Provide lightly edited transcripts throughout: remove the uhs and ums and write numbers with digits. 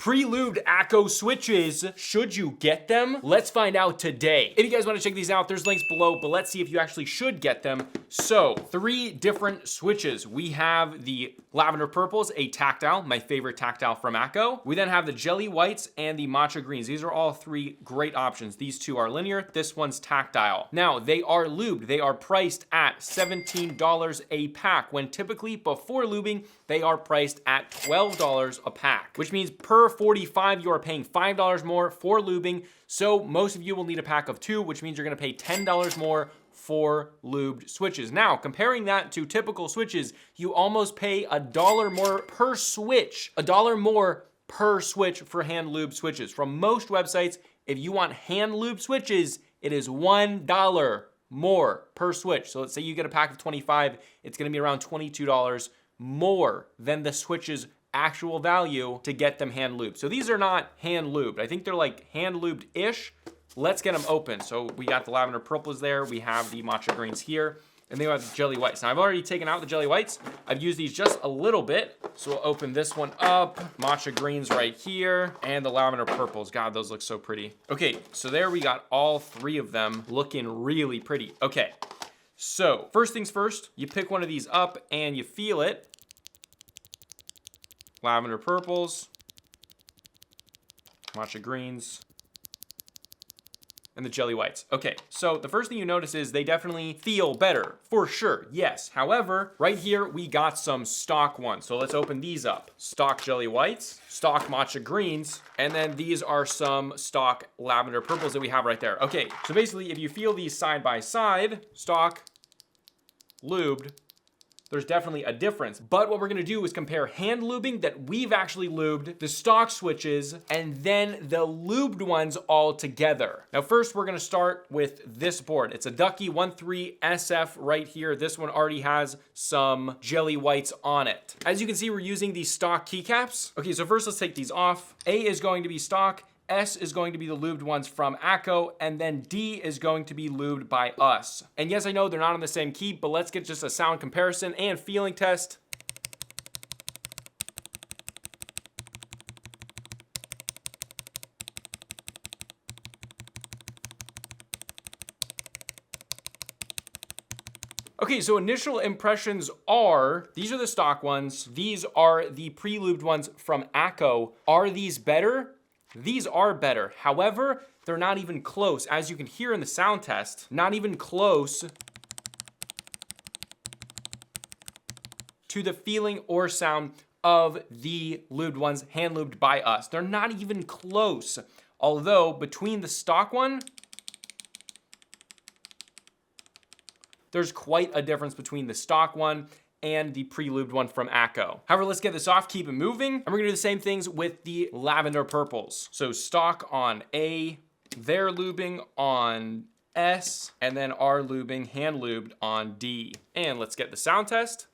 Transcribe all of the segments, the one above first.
pre-lubed ACO switches. Should you get them? Let's find out today. If you guys want to check these out, there's links below, but let's see if you actually should get them. So 3 different switches. We have the lavender purples, a tactile, my favorite tactile from ACO. We then have the jelly whites and the matcha greens. These are all 3 great options. These 2 are linear, this one's tactile. Now they are lubed. They are priced at $17 a pack, when typically before lubing, they are priced at $12 a pack, which means per 45, you are paying $5 more for lubing. So most of you will need a pack of 2, which means you're gonna pay $10 more for lubed switches. Now, comparing that to typical switches, you almost pay $1 more per switch, $1 more per switch for hand lubed switches. From most websites, if you want hand lubed switches, it is $1 more per switch. So let's say you get a pack of 25, it's gonna be around $22 more than the switch's actual value to get them hand lubed. So these are not hand lubed. I think they're like hand lubed-ish. Let's get them open. So we got the lavender purples there. We have the matcha greens here. And then we have the jelly whites. Now I've already taken out the jelly whites. I've used these just a little bit. So we'll open this one up. Matcha greens right here. And the lavender purples. God, those look so pretty. Okay, so there we got all 3 of them looking really pretty. Okay, so first things first, you pick one of these up and you feel it. Lavender purples, matcha greens, and the jelly whites. Okay, so the first thing you notice is they definitely feel better, for sure, yes. However, right here, we got some stock ones. So let's open these up. Stock jelly whites, stock matcha greens, and then these are some stock lavender purples that we have right there. Okay, so basically, if you feel these side by side, stock, lubed, there's definitely a difference. But what we're gonna do is compare hand lubing that we've actually lubed, the stock switches, and then the lubed ones all together. Now first we're gonna start with this board. It's a Ducky 13 SF right here. This one already has some jelly whites on it. As you can see, we're using these stock keycaps. Okay, so first let's take these off. A is going to be stock, S is going to be the lubed ones from ACO, and then D is going to be lubed by us. And yes, I know they're not on the same key, but let's get just a sound comparison and feeling test. Okay, so initial impressions are, these are the stock ones, these are the pre-lubed ones from ACO. Are these better? These are better. However, they're not even close. As you can hear in the sound test, not even close to the feeling or sound of the lubed ones, hand lubed by us. They're not even close. Although between the stock one, there's quite a difference between the stock one and the pre-lubed one from ACO. However, let's get this off, keep it moving, and we're gonna do the same things with the lavender purples. So stock on A, their lubing on S, and then our lubing, hand lubed on D. And let's get the sound test.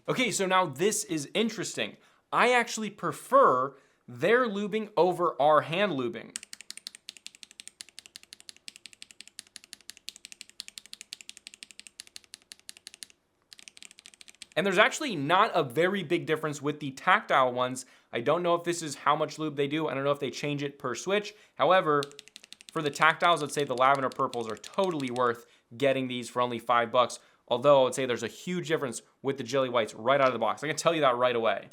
Okay, so now this is interesting. I actually prefer their lubing over our hand lubing. And there's actually not a very big difference with the tactile ones. I don't know if this is how much lube they do. I don't know if they change it per switch. However, for the tactiles, I'd say the lavender purples are totally worth getting these for only $5. Although I would say there's a huge difference with the jelly whites right out of the box. I can tell you that right away.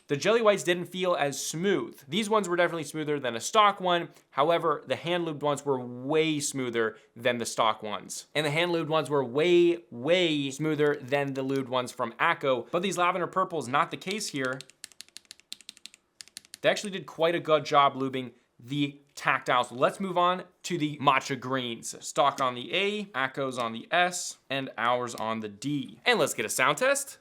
The jelly whites didn't feel as smooth. These ones were definitely smoother than a stock one. However, the hand lubed ones were way smoother than the stock ones. And the hand lubed ones were way, way smoother than the lubed ones from ACO. But these lavender purples, not the case here. They actually did quite a good job lubing the tactiles. So let's move on to the matcha greens. Stock on the A, ACO's on the S, and ours on the D. And let's get a sound test.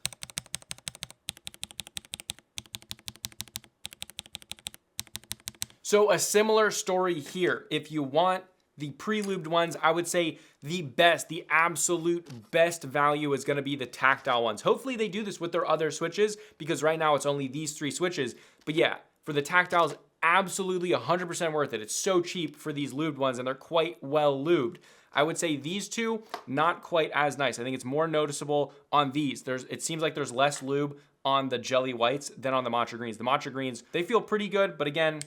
So a similar story here. If you want the pre-lubed ones, I would say the absolute best value is gonna be the tactile ones. Hopefully they do this with their other switches, because right now it's only these 3 switches. But yeah, for the tactiles, absolutely 100% worth it. It's so cheap for these lubed ones, and they're quite well lubed. I would say these two, not quite as nice. I think it's more noticeable on these. It seems like there's less lube on the jelly whites than on the matcha greens. The matcha greens, they feel pretty good, but again,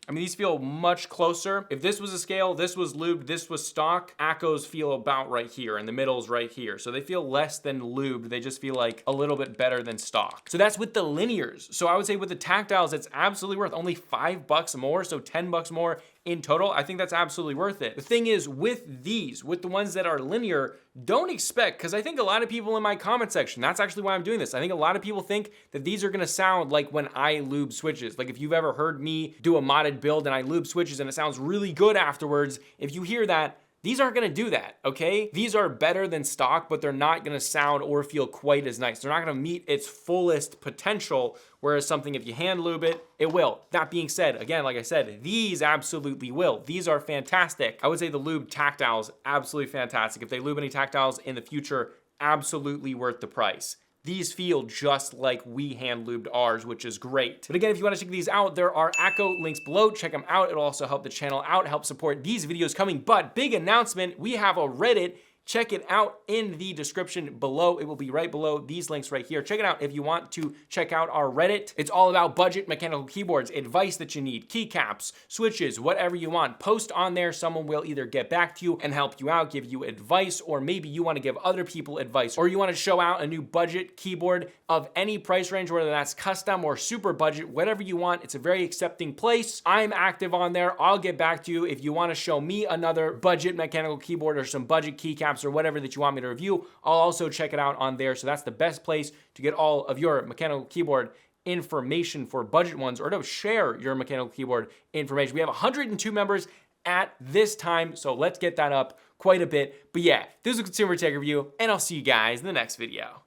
I mean, these feel much closer. If this was a scale, this was lubed, this was stock, ACCOs feel about right here, and the middle's right here. So they feel less than lubed. They just feel like a little bit better than stock. So that's with the linears. So I would say with the tactiles, it's absolutely worth only $5 more, so $10 more in total. I think that's absolutely worth it. The thing is, with these, with the ones that are linear, don't expect, because I think a lot of people in my comment section, that's actually why I'm doing this. I think a lot of people think that these are gonna sound like when I lube switches. Like if you've ever heard me do a modded build and I lube switches and it sounds really good afterwards, if you hear that, these aren't gonna do that, okay? These are better than stock, but they're not gonna sound or feel quite as nice. They're not gonna meet its fullest potential, whereas something, if you hand lube it, it will. That being said, again, like I said, these absolutely will. These are fantastic. I would say the lube tactiles, absolutely fantastic. If they lube any tactiles in the future, absolutely worth the price. These feel just like we hand lubed ours, which is great. But again, if you want to check these out, there are ACCO links below. Check them out. It'll also help the channel out, help support these videos coming. But big announcement, we have a Reddit. Check it out in the description below. It will be right below these links right here. Check it out if you want to check out our Reddit. It's all about budget mechanical keyboards, advice that you need, keycaps, switches, whatever you want. Post on there. Someone will either get back to you and help you out, give you advice, or maybe you want to give other people advice, or you want to show out a new budget keyboard of any price range, whether that's custom or super budget, whatever you want. It's a very accepting place. I'm active on there. I'll get back to you if you want to show me another budget mechanical keyboard or some budget keycaps or whatever that you want me to review. I'll also check it out on there. So that's the best place to get all of your mechanical keyboard information for budget ones, or to share your mechanical keyboard information. We have 102 members at this time, so let's get that up quite a bit. But yeah, this is a consumer tech review, and I'll see you guys in the next video.